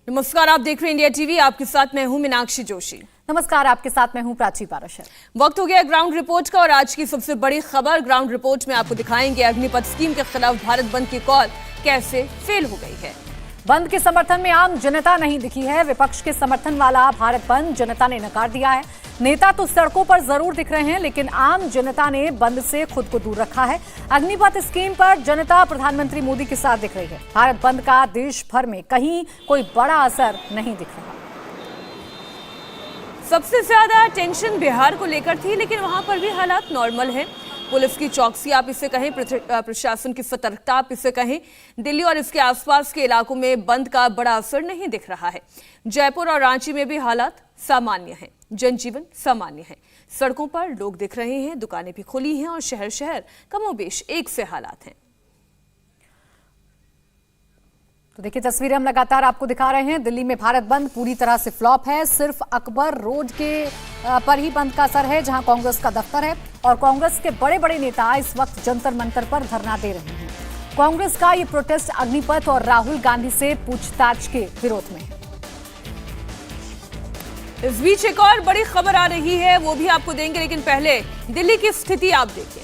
नमस्कार, आप देख रहे हैं इंडिया टीवी। आपके साथ मैं हूं मीनाक्षी जोशी। नमस्कार, आपके साथ मैं हूं प्राची पाराशर। वक्त हो गया ग्राउंड रिपोर्ट का और आज की सबसे बड़ी खबर ग्राउंड रिपोर्ट में आपको दिखाएंगे अग्निपथ स्कीम के खिलाफ भारत बंद की कॉल कैसे फेल हो गई है। बंद के समर्थन में आम जनता नहीं दिखी है। विपक्ष के समर्थन वाला भारत बंद जनता ने नकार दिया है। नेता तो सड़कों पर जरूर दिख रहे हैं, लेकिन आम जनता ने बंद से खुद को दूर रखा है। अग्निपथ स्कीम पर जनता प्रधानमंत्री मोदी के साथ दिख रही है। भारत बंद का देश भर में कहीं कोई बड़ा असर नहीं दिख रहा। सबसे ज्यादा टेंशन बिहार को लेकर थी, लेकिन वहां पर भी हालात नॉर्मल है। पुलिस की चौकसी आप इसे कहें, प्रशासन की सतर्कता आप इसे कहें, दिल्ली और इसके आसपास के इलाकों में बंद का बड़ा असर नहीं दिख रहा है। जयपुर और रांची में भी हालात सामान्य हैं, जनजीवन सामान्य है। सड़कों पर लोग दिख रहे हैं, दुकानें भी खुली हैं और शहर शहर कमोबेश एक से हालात हैं। तो देखिए, तस्वीरें हम लगातार आपको दिखा रहे हैं। दिल्ली में भारत बंद पूरी तरह से फ्लॉप है। सिर्फ अकबर रोड के पर ही बंद का असर है, जहां कांग्रेस का दफ्तर है और कांग्रेस के बड़े बड़े नेता इस वक्त जंतर मंतर पर धरना दे रहे हैं। कांग्रेस का ये प्रोटेस्ट अग्निपथ और राहुल गांधी से पूछताछ के विरोध में है। इस बीच एक और बड़ी खबर आ रही है, वो भी आपको देंगे, लेकिन पहले दिल्ली की स्थिति आप देखिए।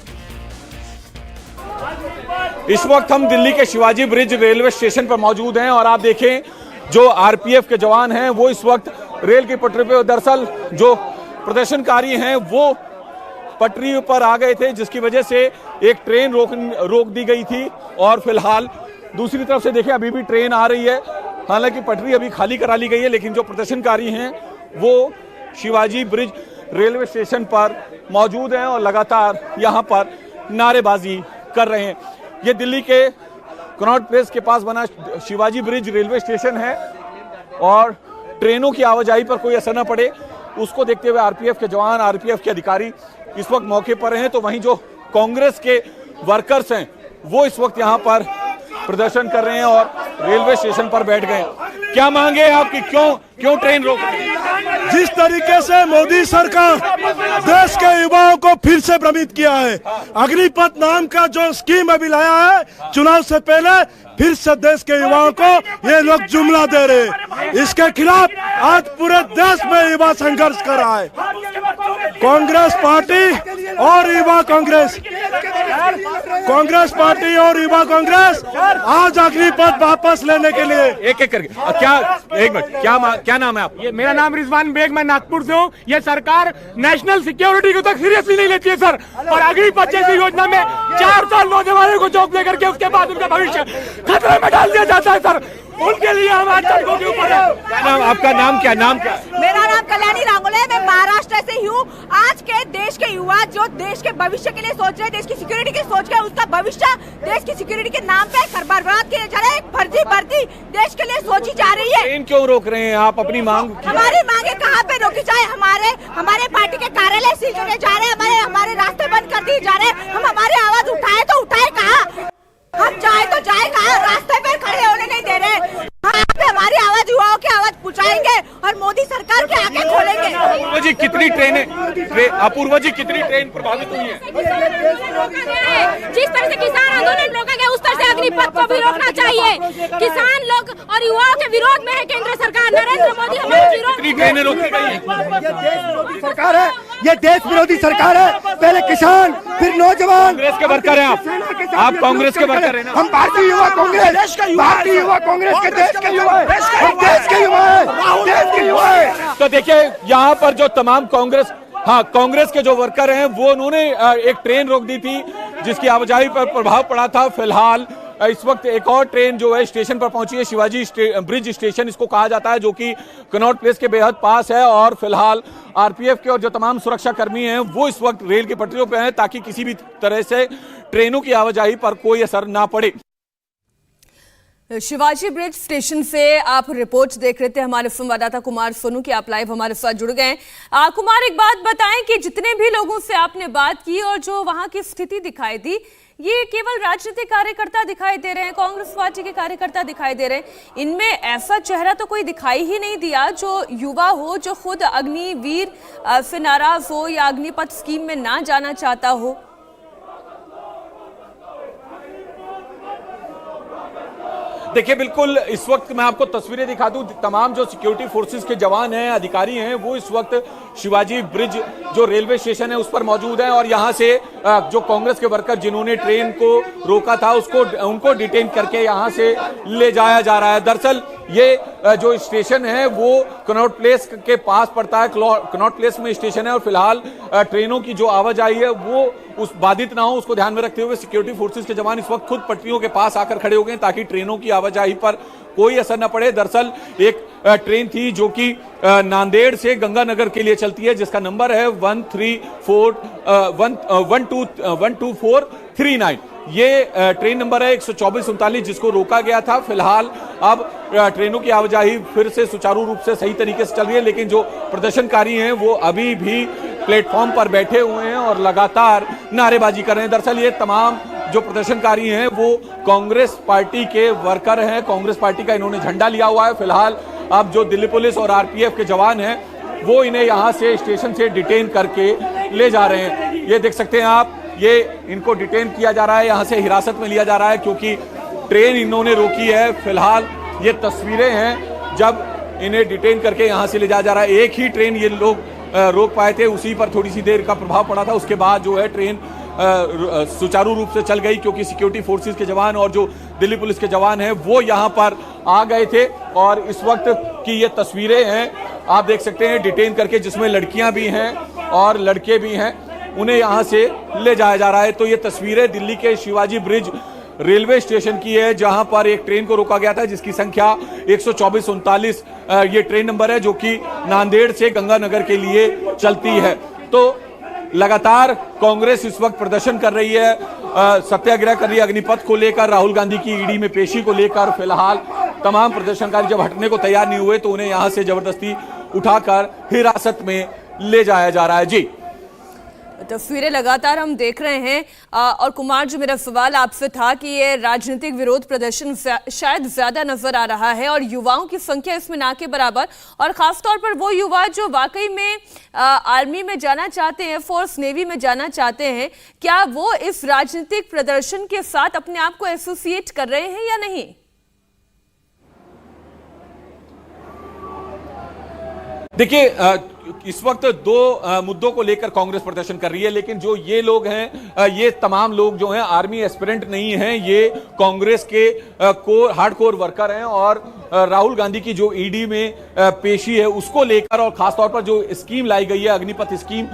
इस वक्त हम दिल्ली के शिवाजी ब्रिज रेलवे स्टेशन पर मौजूद हैं और आप देखें जो आरपीएफ के जवान हैं वो इस वक्त रेल की पटरी पर, दरअसल जो प्रदर्शनकारी हैं वो पटरी पर आ गए थे, जिसकी वजह से एक ट्रेन रोक दी गई थी और फिलहाल दूसरी तरफ से देखें अभी भी ट्रेन आ रही है। हालांकि पटरी अभी खाली करा ली गई है, लेकिन जो प्रदर्शनकारी हैं वो शिवाजी ब्रिज रेलवे स्टेशन पर मौजूद हैं और लगातार यहाँ पर नारेबाजी कर रहे हैं। ये दिल्ली के कनॉट प्लेस के पास बना शिवाजी ब्रिज रेलवे स्टेशन है और ट्रेनों की आवाजाही पर कोई असर न पड़े उसको देखते हुए आरपीएफ के जवान, आरपीएफ के अधिकारी इस वक्त मौके पर हैं। तो वहीं जो कांग्रेस के वर्कर्स हैं वो इस वक्त यहाँ पर प्रदर्शन कर रहे हैं और रेलवे स्टेशन पर बैठ गए। क्या मांगे आपकी, क्यों ट्रेन रोक रही है? जिस तरीके से मोदी सरकार देश के युवाओं को फिर से भ्रमित किया है, अग्निपथ नाम का जो स्कीम अभी लाया है चुनाव से पहले, फिर से देश के युवाओं को ये लोग जुमला दे रहे हैं। इसके खिलाफ आज पूरे देश में युवा संघर्ष कर रहा है। कांग्रेस पार्टी और युवा कांग्रेस, कांग्रेस पार्टी और युवा कांग्रेस आज अग्निपथ वापस लेने के लिए एक एक करके एक मिनट, क्या नाम है आप? ये मेरा नाम रिजवान बेग, मैं नागपुर से हूँ। ये सरकार नेशनल सिक्योरिटी को तक सीरियसली नहीं लेती है सर, और अग्निपथ जैसी योजना में 4 साल नौजवानों को जॉब लेकर के उसके बाद उनका भविष्य खतरे में डाल दिया जाता है सर। उनके लिए हम आज सड़कों के ऊपर हैं। आपका नाम क्या? मेरा नाम कल्याणी रांगोले है, मैं महाराष्ट्र से ही हूँ। आज के देश के युवा जो देश के भविष्य के लिए सोच रहे हैं, देश की सिक्योरिटी के सोच रहे हैं, उसका भविष्य देश की सिक्योरिटी के नाम पे बर्बाद किया जा रहा है। एक फर्जी भर्ती देश के लिए सोची जा रही है। ट्रेन क्यों रोक रहे हैं आप? अपनी मांग, हमारी मांगे कहाँ पे रोकी जाए? हमारे पार्टी के कार्यालय सील किए जा रहे हैं, हमारे रास्ते बंद कर दिए जा रहे हैं। हम हमारी आवाज उठाए तो उठाए कहाँ? हम जाए तो जाए कहाँ? रास्ते पे खड़े होने नहीं दे रहे। हमारी आवाज युवाओं की आवाज पहुंचाएंगे और मोदी सरकार के आगे खोलेंगे। अपूर्वा जी, कितनी ट्रेन प्रभावित हुई है? जिस तरह से किसान आंदोलन रोका गया, उस तरह से अग्निपथ को भी रोकना चाहिए। किसान लोग और युवाओं के विरोध में है केंद्र सरकार। नरेंद्र मोदी हमारे विरोध। कितनी ट्रेनें रोकी गई है? देश विरोधी सरकार है, ये देश विरोधी सरकार है। पहले किसान, फिर नौजवान। कांग्रेस के वर्कर हैं आप कांग्रेस के वर्कर हैं ना? हम भारतीय युवा कांग्रेस, भारतीय युवा कांग्रेस के देश के युवा है, देश के युवा है। तो देखिए यहाँ पर जो तमाम कांग्रेस के जो वर्कर हैं वो उन्होंने एक ट्रेन रोक दी थी जिसकी आवाजाही पर प्रभाव पड़ा था। फिलहाल इस वक्त एक और ट्रेन जो है स्टेशन पर पहुंची है, शिवाजी ब्रिज स्टेशन इसको कहा जाता है, जो कि कनॉट प्लेस के बेहद पास है। और फिलहाल आरपीएफ के और जो तमाम सुरक्षा कर्मी हैं वो इस वक्त रेल की पटरियों पर हैं ताकि किसी भी तरह से ट्रेनों की आवाजाही पर कोई असर ना पड़े। शिवाजी ब्रिज स्टेशन से आप रिपोर्ट देख रहे थे, हमारे संवाददाता कुमार सोनू की आप लाइव हमारे साथ जुड़ गए। कुमार, एक बात बताएं कि जितने भी लोगों से आपने बात की और जो वहां की स्थिति दिखाई दी, ये केवल राजनीतिक कार्यकर्ता दिखाई दे रहे हैं, कांग्रेस पार्टी के कार्यकर्ता दिखाई दे रहे हैं। इनमें ऐसा चेहरा तो कोई दिखाई ही नहीं दिया जो युवा हो, जो खुद अग्निवीर से नाराज हो या अग्निपथ स्कीम में ना जाना चाहता हो। देखिए बिल्कुल इस वक्त मैं आपको तस्वीरें दिखा दूं, तमाम जो सिक्योरिटी फोर्सेस के जवान हैं, अधिकारी हैं, वो इस वक्त शिवाजी ब्रिज जो रेलवे स्टेशन है उस पर मौजूद हैं और यहां से जो कांग्रेस के वर्कर जिन्होंने ट्रेन को रोका था उनको डिटेन करके यहां से ले जाया जा रहा है। दरअसल ये जो स्टेशन है वो कनॉट प्लेस के पास पड़ता है, कनॉट प्लेस में स्टेशन है और फिलहाल ट्रेनों की जो आवाजाही है वो उस बाधित ना हो उसको ध्यान में रखते हुए सिक्योरिटी फोर्सेस के जवान इस वक्त खुद पटरियों के पास आकर खड़े हो गए ताकि ट्रेनों की आवाजाही पर कोई असर न पड़े। दरअसल एक ट्रेन थी जो कि नांदेड़ से गंगानगर के लिए चलती है जिसका नंबर है 12439। ये ट्रेन नंबर है 12439 जिसको रोका गया था। फिलहाल अब ट्रेनों की आवाजाही फिर से सुचारू रूप से सही तरीके से चल रही है, लेकिन जो प्रदर्शनकारी हैं वो अभी भी प्लेटफॉर्म पर बैठे हुए हैं और लगातार नारेबाजी कर रहे हैं। दरअसल ये तमाम जो प्रदर्शनकारी हैं वो कांग्रेस पार्टी के वर्कर हैं, कांग्रेस पार्टी का इन्होंने झंडा लिया हुआ है। फिलहाल अब जो दिल्ली पुलिस और आरपीएफ के जवान हैं वो इन्हें यहां से स्टेशन से डिटेन करके ले जा रहे हैं। ये देख सकते हैं आप, ये इनको डिटेन किया जा रहा है, यहां से हिरासत में लिया जा रहा है क्योंकि ट्रेन इन्होंने रोकी है। फिलहाल ये तस्वीरें हैं जब इन्हें डिटेन करके यहां से ले जाया जा रहा है। एक ही ट्रेन ये लोग रोक पाए थे, उसी पर थोड़ी सी देर का प्रभाव पड़ा था, उसके बाद जो है ट्रेन सुचारू रूप से चल गई क्योंकि सिक्योरिटी फोर्सेस के जवान और जो दिल्ली पुलिस के जवान हैं वो यहां पर आ गए थे। और इस वक्त की ये तस्वीरें हैं, आप देख सकते हैं, डिटेन करके, जिसमें लड़कियां भी हैं और लड़के भी हैं, उन्हें यहां से ले जाया जा रहा है। तो ये तस्वीरें दिल्ली के शिवाजी ब्रिज रेलवे स्टेशन की है जहां पर एक ट्रेन को रोका गया था जिसकी संख्या 12439 ये ट्रेन नंबर है जो कि नांदेड़ से गंगानगर के लिए चलती है। तो लगातार कांग्रेस इस वक्त प्रदर्शन कर रही है, सत्याग्रह कर रही है अग्निपथ को लेकर, राहुल गांधी की ईडी में पेशी को लेकर। फिलहाल तमाम प्रदर्शनकारी जब हटने को तैयार नहीं हुए तो उन्हें यहां से जबरदस्ती उठाकर हिरासत में ले जाया जा रहा है। जी, तस्वीरें लगातार हम देख रहे हैं और कुमार, जो मेरा सवाल आपसे था कि ये राजनीतिक विरोध प्रदर्शन शायद ज्यादा नजर आ रहा है और युवाओं की संख्या इसमें ना के बराबर, और खासतौर पर वो युवा जो वाकई में आर्मी में जाना चाहते हैं, फोर्स नेवी में जाना चाहते हैं, क्या वो इस राजनीतिक प्रदर्शन के साथ अपने आप को एसोसिएट कर रहे हैं या नहीं? देखिए इस वक्त दो मुद्दों को लेकर कांग्रेस प्रदर्शन कर रही है, लेकिन जो ये लोग हैं, ये तमाम लोग जो हैं आर्मी एस्पिरेंट नहीं हैं, ये कांग्रेस के हार्डकोर वर्कर हैं और राहुल गांधी की जो ईडी में पेशी है उसको लेकर और खासतौर पर जो स्कीम लाई गई है अग्निपथ स्कीम,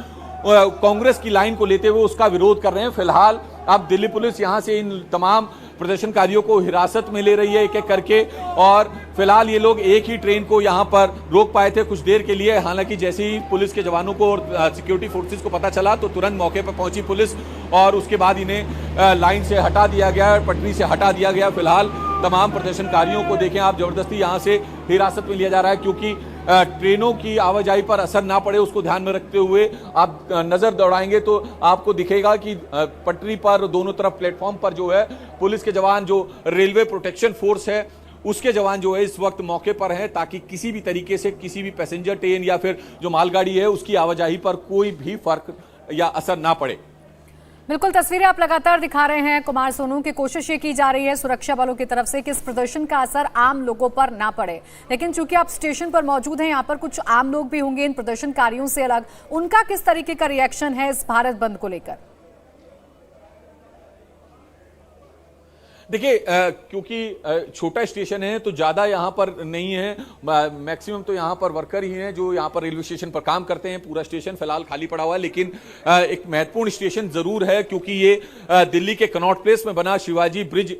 कांग्रेस की लाइन को लेते हुए उसका विरोध कर रहे हैं। फिलहाल अब दिल्ली पुलिस यहां से इन तमाम प्रदर्शनकारियों को हिरासत में ले रही है एक एक करके, और फिलहाल ये लोग एक ही ट्रेन को यहां पर रोक पाए थे कुछ देर के लिए। हालांकि जैसे ही पुलिस के जवानों को और सिक्योरिटी फोर्सेस को पता चला तो तुरंत मौके पर पहुंची पुलिस और उसके बाद इन्हें लाइन से हटा दिया गया, पटरी से हटा दिया गया। फिलहाल तमाम प्रदर्शनकारियों को देखें आप, जबरदस्ती यहां से हिरासत में लिया जा रहा है क्योंकि ट्रेनों की आवाजाही पर असर ना पड़े उसको ध्यान में रखते हुए आप नजर दौड़ाएंगे तो आपको दिखेगा कि पटरी पर दोनों तरफ प्लेटफॉर्म पर जो है पुलिस के जवान, जो रेलवे प्रोटेक्शन फोर्स है उसके जवान जो है इस वक्त मौके पर हैं ताकि किसी भी तरीके से किसी भी पैसेंजर ट्रेन या फिर जो मालगाड़ी है उसकी आवाजाही पर कोई भी फर्क या असर ना पड़े। बिल्कुल, तस्वीरें आप लगातार दिखा रहे हैं कुमार सोनू की। कोशिश ये की जा रही है सुरक्षा बलों की तरफ से कि इस प्रदर्शन का असर आम लोगों पर ना पड़े, लेकिन चूंकि आप स्टेशन पर मौजूद हैं, यहाँ पर कुछ आम लोग भी होंगे इन प्रदर्शनकारियों से अलग, उनका किस तरीके का रिएक्शन है इस भारत बंद को लेकर? देखिए क्योंकि छोटा स्टेशन है तो ज्यादा यहां पर नहीं है, मैक्सिमम तो यहां पर वर्कर ही हैं जो यहां पर रेलवे स्टेशन पर काम करते हैं। पूरा स्टेशन फिलहाल खाली पड़ा हुआ है, लेकिन एक महत्वपूर्ण स्टेशन जरूर है क्योंकि ये दिल्ली के कनॉट प्लेस में बना शिवाजी ब्रिज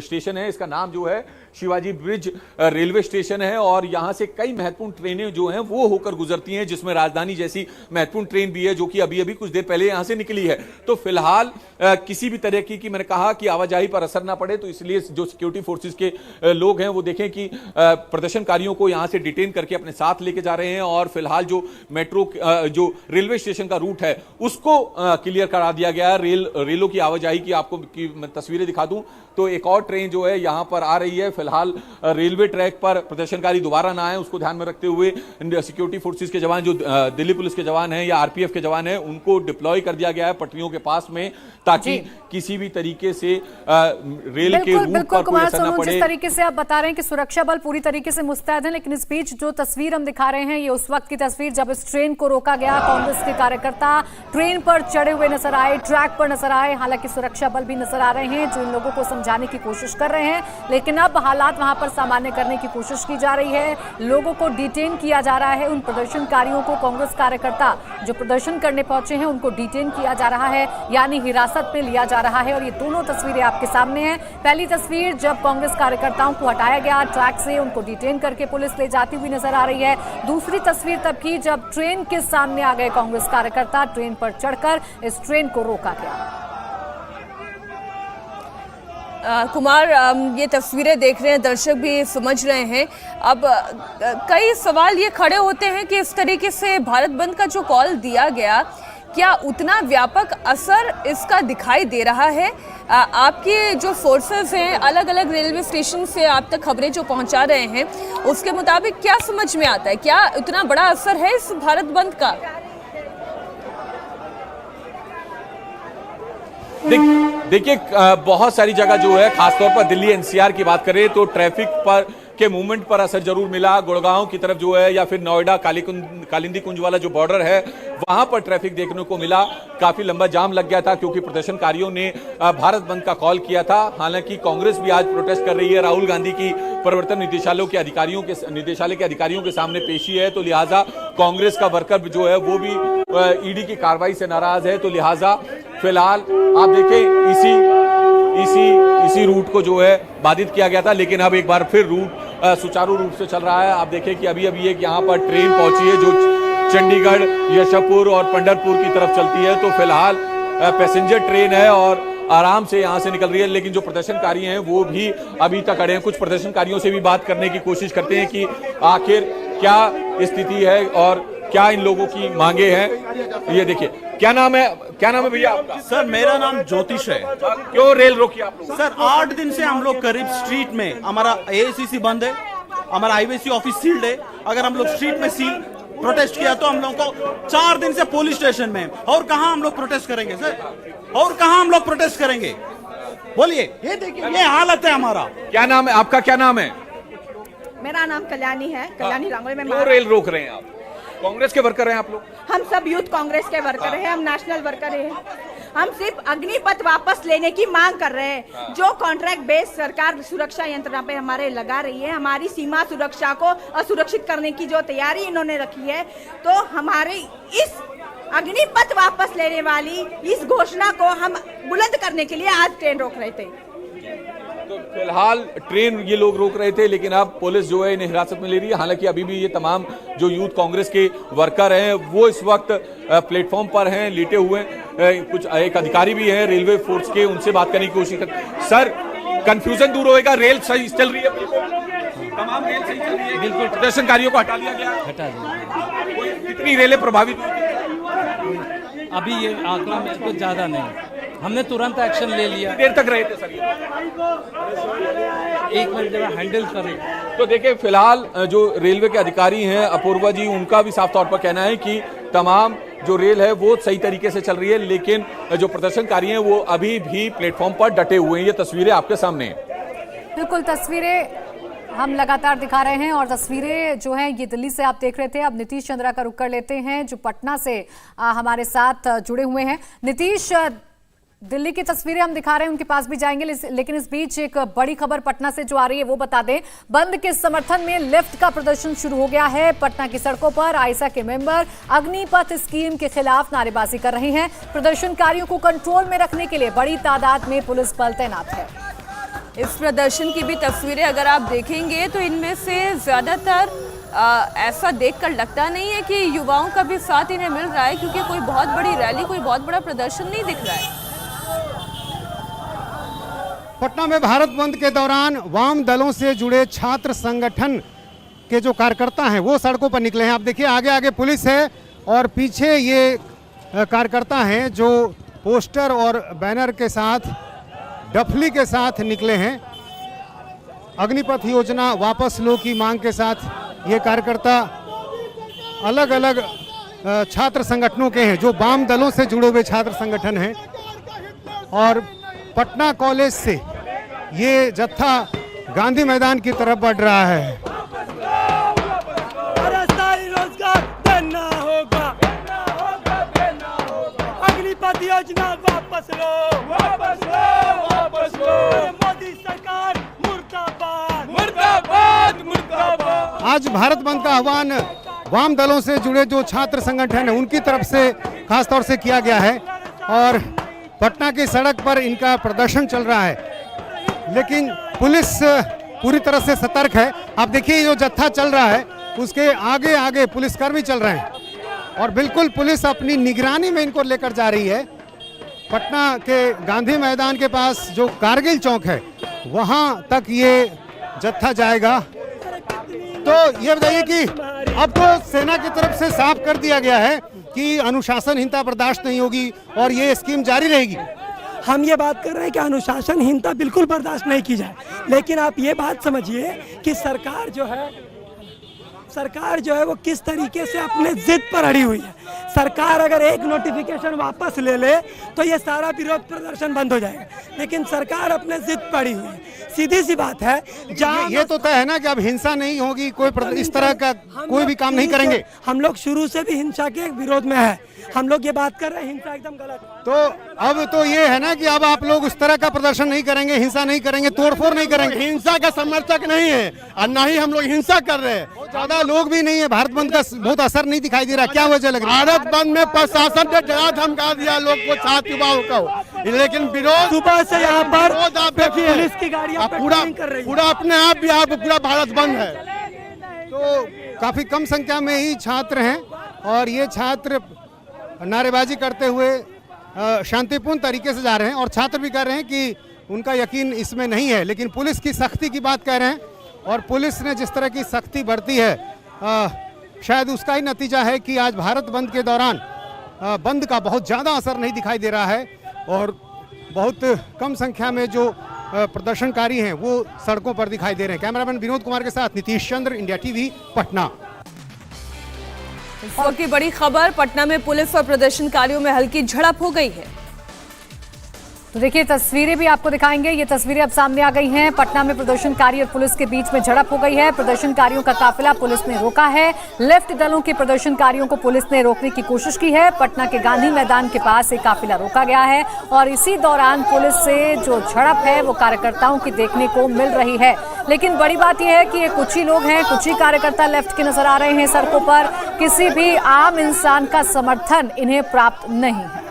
स्टेशन है। इसका नाम जो है शिवाजी ब्रिज रेलवे स्टेशन है और यहां से कई महत्वपूर्ण ट्रेनें जो हैं वो होकर गुजरती हैं, जिसमें राजधानी जैसी महत्वपूर्ण ट्रेन भी है जो कि अभी अभी कुछ देर पहले यहां से निकली है। तो फिलहाल किसी भी तरह की मैंने कहा कि आवाजाही पर असर ना पड़े, तो इसलिए जो सिक्योरिटी फोर्सेस के लोग हैं वो देखें कि प्रदर्शनकारियों को यहां से डिटेन करके अपने साथ लेके जा रहे हैं और फिलहाल जो मेट्रो जो रेलवे स्टेशन का रूट है उसको क्लियर करा दिया गया है। रेलों की आवाजाही की आपको मैं तस्वीरें दिखा दूं तो एक और ट्रेन जो है यहाँ पर आ रही है। फिलहाल रेलवे ट्रैक पर प्रदर्शनकारी दोबारा ना आए उसको ध्यान में रखते हुए सिक्योरिटी फोर्सेस के जवान, जो दिल्ली पुलिस के जवान हैं या आरपीएफ के जवान हैं, उनको डिप्लॉय कर दिया गया है पटरियों के पास में, ताकि किसी भी तरीके से रेल के रूट पर कोई असर न पड़े। जिस तरीके से आप बता रहे हैं कि सुरक्षा बल पूरी तरीके से मुस्तैद है, लेकिन इस बीच जो तस्वीर हम दिखा रहे हैं ये उस वक्त की तस्वीर जब इस ट्रेन को रोका गया। कांग्रेस के कार्यकर्ता ट्रेन पर चढ़े हुए नजर आए, ट्रैक पर नजर आए। हालांकि सुरक्षा बल भी नजर आ रहे हैं जो इन लोगों को समझाने की कोशिश कर रहे हैं, लेकिन अब हालात वहां पर सामान्य करने की कोशिश की जा रही है। लोगों को डिटेन किया जा रहा है। उन प्रदर्शनकारियों को, कांग्रेस कार्यकर्ता जो प्रदर्शन करने पहुंचे हैं, उनको डिटेन किया जा रहा है, यानी हिरासत में लिया जा रहा है। और ये दोनों तस्वीरें आपके सामने हैं। पहली तस्वीर जब कांग्रेस कार्यकर्ताओं को हटाया गया ट्रैक से, उनको डिटेन करके पुलिस ले जाती हुई नजर आ रही है। दूसरी तस्वीर तब की जब ट्रेन के सामने आ गए कांग्रेस कार्यकर्ता, ट्रेन पर चढ़कर इस ट्रेन को रोका गया। कुमार, ये तस्वीरें देख रहे हैं, दर्शक भी समझ रहे हैं। अब कई सवाल ये खड़े होते हैं कि इस तरीके से भारत बंद का जो कॉल दिया गया, क्या उतना व्यापक असर इसका दिखाई दे रहा है? आपके जो फोर्सेस हैं, अलग अलग रेलवे स्टेशन से आप तक खबरें जो पहुंचा रहे हैं, उसके मुताबिक क्या समझ में आता है? क्या उतना बड़ा असर है इस भारत बंद का? देखिए, बहुत सारी जगह जो है, खासतौर पर दिल्ली एनसीआर की बात करें तो ट्रैफिक पर के मूवमेंट पर असर जरूर मिला। गुड़गांव की तरफ जो है, या फिर नोएडा कालिंदी कुंज वाला जो बॉर्डर है, वहां पर ट्रैफिक देखने को मिला। काफी लंबा जाम लग गया था क्योंकि प्रदर्शनकारियों ने भारत बंद का कॉल किया था। हालांकि कांग्रेस भी आज प्रोटेस्ट कर रही है। राहुल गांधी की प्रवर्तन निदेशालय के अधिकारियों के सामने पेशी है, तो लिहाजा कांग्रेस का वर्कर जो है वो भी ईडी की कार्रवाई से नाराज है। तो लिहाजा फिलहाल आप देखें, इसी रूट को जो है बाधित किया गया था, लेकिन अब एक बार फिर रूट सुचारू रूप से चल रहा है। आप देखें कि अभी एक यहाँ पर ट्रेन पहुंची है जो चंडीगढ़, यशवपुर और पंढरपुर की तरफ चलती है। तो फिलहाल पैसेंजर ट्रेन है और आराम से यहाँ से निकल रही है, लेकिन जो प्रदर्शनकारी हैं वो भी अभी तक अड़े हैं। कुछ प्रदर्शनकारियों से भी बात करने की कोशिश करते हैं कि आखिर क्या स्थिति है और क्या इन लोगों की मांगे हैं। ये देखिए, क्या नाम है भैया आपका? सर, मेरा नाम ज्योतिष है। क्यों रेल रोकी आप लोग? सर, 8 दिन से हम लोग करीब स्ट्रीट में, हमारा एआईसीसी बंद है, हमारा आईवीसी ऑफिस सील्ड है। अगर हम लोग स्ट्रीट में प्रोटेस्ट किया तो हम लोग को 4 दिन से पुलिस स्टेशन में, और कहां हम लोग प्रोटेस्ट करेंगे सर? और कहां हम लोग प्रोटेस्ट करेंगे? बोलिए। ये देखिए, ये हालत है हमारा। क्या नाम है आपका? क्या नाम है? मेरा नाम कल्याणी है, कल्याणी रांगोली में। क्यों रेल रोक रहे हैं आप? कांग्रेस के वर्कर हैं आप लोग? हम सब यूथ कांग्रेस के वर्कर हैं, हम नेशनल वर्कर हैं। हम सिर्फ अग्निपथ वापस लेने की मांग कर रहे हैं। जो कॉन्ट्रैक्ट बेस्ड सरकार सुरक्षा यंत्रणा पे हमारे लगा रही है, हमारी सीमा सुरक्षा को असुरक्षित करने की जो तैयारी इन्होंने रखी है, तो हमारे इस अग्निपथ वापस लेने वाली इस घोषणा को हम बुलंद करने के लिए आज ट्रेन रोक रहे थे। तो फिलहाल ट्रेन ये लोग रोक रहे थे, लेकिन अब पुलिस जो है इन्हें हिरासत में ले रही है। हालांकि अभी भी ये तमाम जो यूथ कांग्रेस के वर्कर हैं वो इस वक्त प्लेटफॉर्म पर हैं, लेटे हुए। कुछ एक अधिकारी भी हैं रेलवे फोर्स के, उनसे बात करने की कोशिश कर। सर, कंफ्यूजन दूर होएगा? रेल सही चल रही है? तमाम रेल सही चल रही है? बिल्कुल। प्रदर्शनकारियों को हटा लिया गया? हटा दिया। कितनी रेलें प्रभावित हुई? अभी ये आंकड़ा में कुछ ज्यादा नहीं, हमने तुरंत एक्शन ले लिया। देर तक रहे थे सर? 1 मिनट जब हैंडल करें। तो देखिए, फिलहाल जो रेलवे के अधिकारी हैं अपूर्वा जी, उनका भी साफ तौर पर कहना है कि तमाम जो रेल है वो सही तरीके से चल रही है, लेकिन जो प्रदर्शनकारी हैं वो अभी भी प्लेटफॉर्म पर डटे हुए हैं। ये तस्वीरें आपके सामने हैं। बिल्कुल, तस्वीरें हम लगातार दिखा रहे हैं और तस्वीरें जो हैं ये दिल्ली से आप देख रहे थे। अब नीतीश चंद्रा का रुख कर लेते हैं जो पटना से हमारे साथ जुड़े हुए हैं। नीतीश, दिल्ली की तस्वीरें हम दिखा रहे हैं, उनके पास भी जाएंगे, लेकिन इस बीच एक बड़ी खबर पटना से जो आ रही है वो बता दें। बंद के समर्थन में लिफ्ट का प्रदर्शन शुरू हो गया है। पटना की सड़कों पर आईसा के मेंबर अग्निपथ स्कीम के खिलाफ नारेबाजी कर रहे हैं। प्रदर्शनकारियों को कंट्रोल में रखने के लिए बड़ी तादाद में पुलिस बल तैनात है। इस प्रदर्शन की भी तस्वीरें अगर आप देखेंगे तो इनमें से ज्यादातर ऐसा देखकर लगता नहीं है कि युवाओं का भी साथ इन्हें मिल रहा है, क्योंकि कोई बहुत बड़ी रैली, कोई बहुत बड़ा प्रदर्शन नहीं दिख रहा है। पटना में भारत बंद के दौरान वाम दलों से जुड़े छात्र संगठन के जो कार्यकर्ता हैं वो सड़कों पर निकले हैं। आप देखिए, आगे आगे पुलिस है और पीछे ये कार्यकर्ता हैं जो पोस्टर और बैनर के साथ डफली के साथ निकले हैं। अग्निपथ योजना वापस लो की मांग के साथ ये कार्यकर्ता अलग अलग छात्र संगठनों के हैं, जो वाम दलों से जुड़े हुए छात्र संगठन हैं। और पटना कॉलेज से ये जत्था गांधी मैदान की तरफ बढ़ रहा है। रोजगार देना होगा, अग्निपथ योजना वापस लो, वापस लो, वापस लो। मोदी सरकार मुर्दाबाद, मुर्दाबाद, मुर्दाबाद। आज भारत बंद का आह्वान वाम दलों से जुड़े जो छात्र संगठन है उनकी तरफ से खासतौर से किया गया है और पटना की सड़क पर इनका प्रदर्शन चल रहा है। लेकिन पुलिस पूरी तरह से सतर्क है। आप देखिए जो जत्था चल रहा है उसके आगे आगे पुलिसकर्मी चल रहे हैं और बिल्कुल पुलिस अपनी निगरानी में इनको लेकर जा रही है। पटना के गांधी मैदान के पास जो कारगिल चौक है वहां तक ये जत्था जाएगा। तो ये बताइए कि अब तो सेना की तरफ से साफ कर दिया गया है कि अनुशासनहीनता बर्दाश्त नहीं होगी और ये स्कीम जारी रहेगी। हम ये बात कर रहे हैं कि अनुशासनहीनता बिल्कुल बर्दाश्त नहीं की जाए, लेकिन आप ये बात समझिए कि सरकार जो है वो किस तरीके से अपने जिद पर अड़ी हुई है। सरकार अगर एक नोटिफिकेशन वापस ले ले तो ये सारा विरोध प्रदर्शन बंद हो जाएगा, लेकिन सरकार अपने जिद पर अड़ी हुई है। सीधी सी बात है, जहाँ ये तो तय है ना कि अब हिंसा नहीं होगी, कोई इस तरह का कोई भी काम नहीं करेंगे। हम लोग शुरू से भी हिंसा के विरोध में है, हम लोग ये बात कर रहे हैं हिंसा एकदम गलत है। तो अब तो ये है ना कि अब आप लोग उस तरह का प्रदर्शन नहीं करेंगे, हिंसा नहीं करेंगे, तोड़फोड़ नहीं करेंगे। हिंसा का समर्थक नहीं है और ना ही हम लोग हिंसा कर रहे हैं। ज्यादा लोग भी नहीं है, भारत बंद का बहुत असर नहीं दिखाई दे रहा। क्या वजह लग रही है? भारत बंद में प्रशासन ने डरा धमका दिया लोग को, छात्र युवाओं को, लेकिन विरोध सुबह से यहाँ पर आप देखिए पुलिस की गाड़ियाँ पूरा अपने आप यहाँ पे पूरा भारत बंद है। तो काफी कम संख्या में ही छात्र हैं और ये छात्र नारेबाजी करते हुए शांतिपूर्ण तरीके से जा रहे हैं और छात्र भी कह रहे हैं कि उनका यकीन इसमें नहीं है, लेकिन पुलिस की सख्ती की बात कह रहे हैं। और पुलिस ने जिस तरह की सख्ती बरती है शायद उसका ही नतीजा है कि आज भारत बंद के दौरान बंद का बहुत ज़्यादा असर नहीं दिखाई दे रहा है और बहुत कम संख्या में जो प्रदर्शनकारी हैं वो सड़कों पर दिखाई दे रहे हैं। कैमरामैन विनोद कुमार के साथ नीतीश चंद्र, इंडिया टीवी, पटना। इस वक्त की बड़ी खबर, पटना में पुलिस और प्रदर्शनकारियों में हल्की झड़प हो गई है। तो देखिए तस्वीरें भी आपको दिखाएंगे। ये तस्वीरें अब सामने आ गई हैं। पटना में प्रदर्शनकारी और पुलिस के बीच में झड़प हो गई है। प्रदर्शनकारियों का काफिला पुलिस ने रोका है। लेफ्ट दलों के प्रदर्शनकारियों को पुलिस ने रोकने की कोशिश की है। पटना के गांधी मैदान के पास एक काफिला रोका गया है और इसी दौरान पुलिस से जो झड़प है वो कार्यकर्ताओं की देखने को मिल रही है। लेकिन बड़ी बात यह है कि ये कुछ ही लोग हैं, कुछ ही कार्यकर्ता लेफ्ट के नजर आ रहे हैं सड़कों पर। किसी भी आम इंसान का समर्थन इन्हें प्राप्त नहीं है।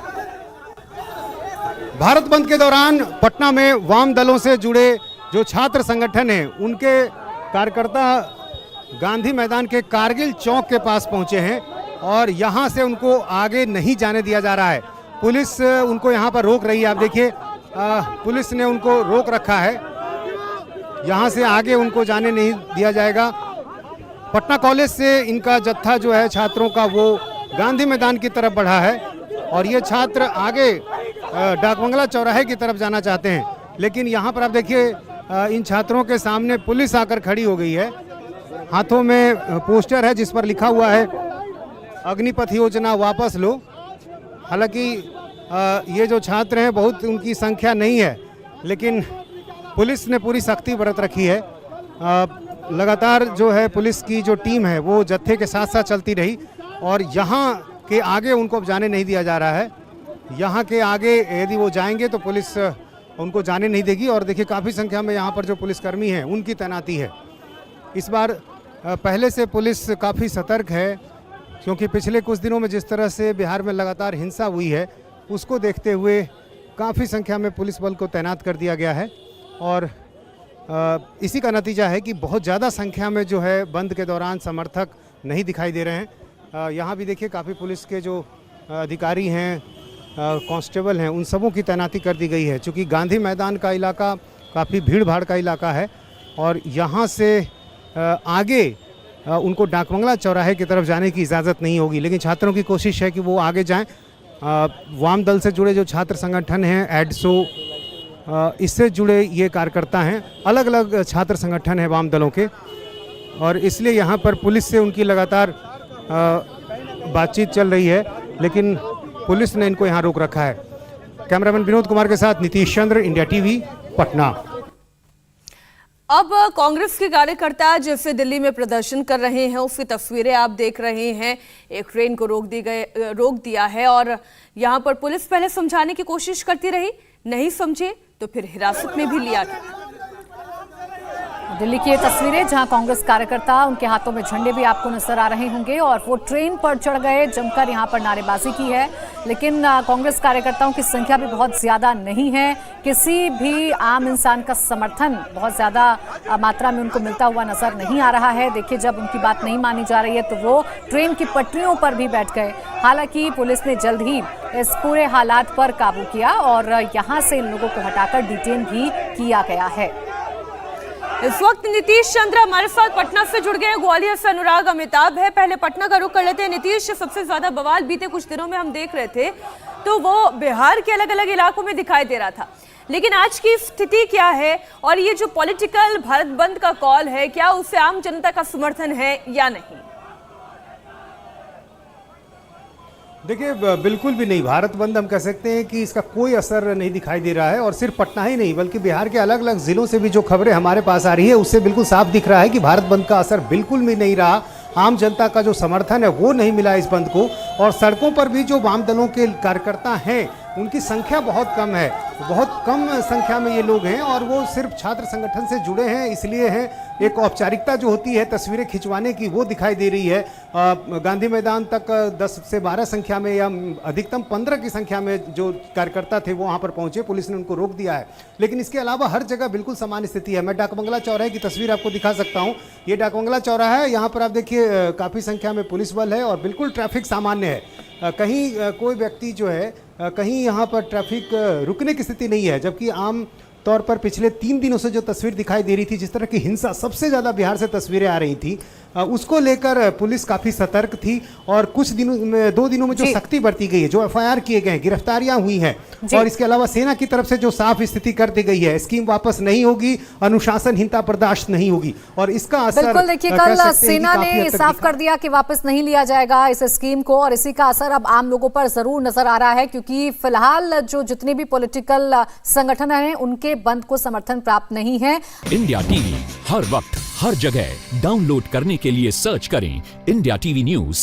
भारत बंद के दौरान पटना में वाम दलों से जुड़े जो छात्र संगठन हैं उनके कार्यकर्ता गांधी मैदान के कारगिल चौक के पास पहुंचे हैं और यहां से उनको आगे नहीं जाने दिया जा रहा है। पुलिस उनको यहां पर रोक रही है। आप देखिए पुलिस ने उनको रोक रखा है, यहां से आगे उनको जाने नहीं दिया जाएगा। पटना कॉलेज से इनका जत्था जो है छात्रों का वो गांधी मैदान की तरफ बढ़ा है और ये छात्र आगे डाकबंगला चौराहे की तरफ जाना चाहते हैं, लेकिन यहाँ पर आप देखिए इन छात्रों के सामने पुलिस आकर खड़ी हो गई है। हाथों में पोस्टर है जिस पर लिखा हुआ है अग्निपथ योजना वापस लो। हालांकि ये जो छात्र हैं बहुत उनकी संख्या नहीं है, लेकिन पुलिस ने पूरी सख्ती बरत रखी है। लगातार जो है पुलिस की जो टीम है वो जत्थे के साथ साथ चलती रही और यहाँ के आगे उनको अब जाने नहीं दिया जा रहा है। यहाँ के आगे यदि वो जाएंगे तो पुलिस उनको जाने नहीं देगी और देखिए काफ़ी संख्या में यहाँ पर जो पुलिसकर्मी हैं उनकी तैनाती है। इस बार पहले से पुलिस काफ़ी सतर्क है क्योंकि पिछले कुछ दिनों में जिस तरह से बिहार में लगातार हिंसा हुई है उसको देखते हुए काफ़ी संख्या में पुलिस बल को तैनात कर दिया गया है और इसी का नतीजा है कि बहुत ज़्यादा संख्या में जो है बंद के दौरान समर्थक नहीं दिखाई दे रहे हैं। यहाँ भी देखिए काफ़ी पुलिस के जो अधिकारी हैं, कांस्टेबल हैं, उन सबों की तैनाती कर दी गई है। चूँकि गांधी मैदान का इलाका काफ़ी भीड़ भाड़ का इलाका है और यहाँ से आगे उनको डाकबंगला चौराहे की तरफ जाने की इजाज़त नहीं होगी, लेकिन छात्रों की कोशिश है कि वो आगे जाएं। वाम दल से जुड़े जो छात्र संगठन हैं एडसो, इससे जुड़े ये कार्यकर्ता हैं, अलग अलग छात्र संगठन है वाम दलों के, और इसलिए यहाँ पर पुलिस से उनकी लगातार बातचीत चल रही है, लेकिन पुलिस ने इनको यहाँ रोक रखा है। कैमरामैन विनोद कुमार के साथ नीतीश चंद्र, इंडिया टीवी, पटना। अब कांग्रेस के कार्यकर्ता जैसे दिल्ली में प्रदर्शन कर रहे हैं, उसकी तस्वीरें आप देख रहे हैं। एक ट्रेन को रोक दिया है और यहां पर पुलिस पहले समझाने की कोशिश करती रही, नहीं समझे तो फिर हिरासत में भी लिया गया। दिल्ली की ये तस्वीरें जहां कांग्रेस कार्यकर्ता, उनके हाथों में झंडे भी आपको नजर आ रहे होंगे और वो ट्रेन पर चढ़ गए, जमकर यहां पर नारेबाजी की है। लेकिन कांग्रेस कार्यकर्ताओं की संख्या भी बहुत ज्यादा नहीं है, किसी भी आम इंसान का समर्थन बहुत ज्यादा मात्रा में उनको मिलता हुआ नजर नहीं आ रहा है। देखिए, जब उनकी बात नहीं मानी जा रही है तो वो ट्रेन की पटरियों पर भी बैठ गए। हालांकि पुलिस ने जल्द ही इस पूरे हालात पर काबू किया और यहाँ से इन लोगों को हटाकर डिटेन भी किया गया है। इस वक्त नीतीश चंद्र हमारे साथ पटना से जुड़ गए हैं, ग्वालियर से अनुराग अमिताभ है। पहले पटना का रुख कर लेते हैं। नीतीश, सबसे ज्यादा बवाल बीते कुछ दिनों में हम देख रहे थे तो वो बिहार के अलग अलग इलाकों में दिखाई दे रहा था, लेकिन आज की स्थिति क्या है और ये जो पॉलिटिकल भारत बंद का कॉल है, क्या उससे आम जनता का समर्थन है या नहीं? देखिए, बिल्कुल भी नहीं। भारत बंद हम कह सकते हैं कि इसका कोई असर नहीं दिखाई दे रहा है, और सिर्फ पटना ही नहीं बल्कि बिहार के अलग अलग जिलों से भी जो खबरें हमारे पास आ रही है उससे बिल्कुल साफ दिख रहा है कि भारत बंद का असर बिल्कुल भी नहीं रहा। आम जनता का जो समर्थन है वो नहीं मिला इस बंद को, और सड़कों पर भी जो वाम दलों के कार्यकर्ता हैं उनकी संख्या बहुत कम है, बहुत कम संख्या में ये लोग हैं, और वो सिर्फ छात्र संगठन से जुड़े हैं इसलिए हैं। एक औपचारिकता जो होती है तस्वीरें खिंचवाने की वो दिखाई दे रही है। गांधी मैदान तक 10 से 12 संख्या में या अधिकतम 15 की संख्या में जो कार्यकर्ता थे वो वहाँ पर पहुँचे, पुलिस ने उनको रोक दिया है। लेकिन इसके अलावा हर जगह बिल्कुल सामान्य स्थिति है। मैं डाकबंगला चौराहे की तस्वीर आपको दिखा सकता हूँ। ये डाकबंगला चौराहा है, यहाँ पर आप देखिए काफ़ी संख्या में पुलिस बल है और बिल्कुल ट्रैफिक सामान्य है। कहीं कोई व्यक्ति जो है, कहीं यहाँ पर ट्रैफिक रुकने की स्थिति नहीं है, जबकि आम तौर पर पिछले 3 दिनों से जो तस्वीर दिखाई दे रही थी, जिस तरह की हिंसा सबसे ज़्यादा बिहार से तस्वीरें आ रही थी, उसको लेकर पुलिस काफ़ी सतर्क थी। और कुछ दिनों में 2 दिनों में जो सख्ती बरती गई है, जो FIR किए गए हैं, गिरफ्तारियां हुई हैं, और इसके अलावा सेना की तरफ से जो साफ स्थिति कर दी गई है, स्कीम वापस नहीं होगी, अनुशासनहीनता बर्दाश्त नहीं होगी, और इसका असर बिल्कुल देखिए, कल सेना ने साफ कर दिया कि वापस नहीं लिया जाएगा इस स्कीम को, और इसी का असर अब आम लोगों पर जरूर नजर आ रहा है, क्योंकि फिलहाल जो जितने भी पॉलिटिकल संगठन हैं उनके बंद को समर्थन प्राप्त नहीं है। इंडिया टीवी हर वक्त हर जगह डाउनलोड करने के लिए सर्च करें इंडिया टीवी न्यूज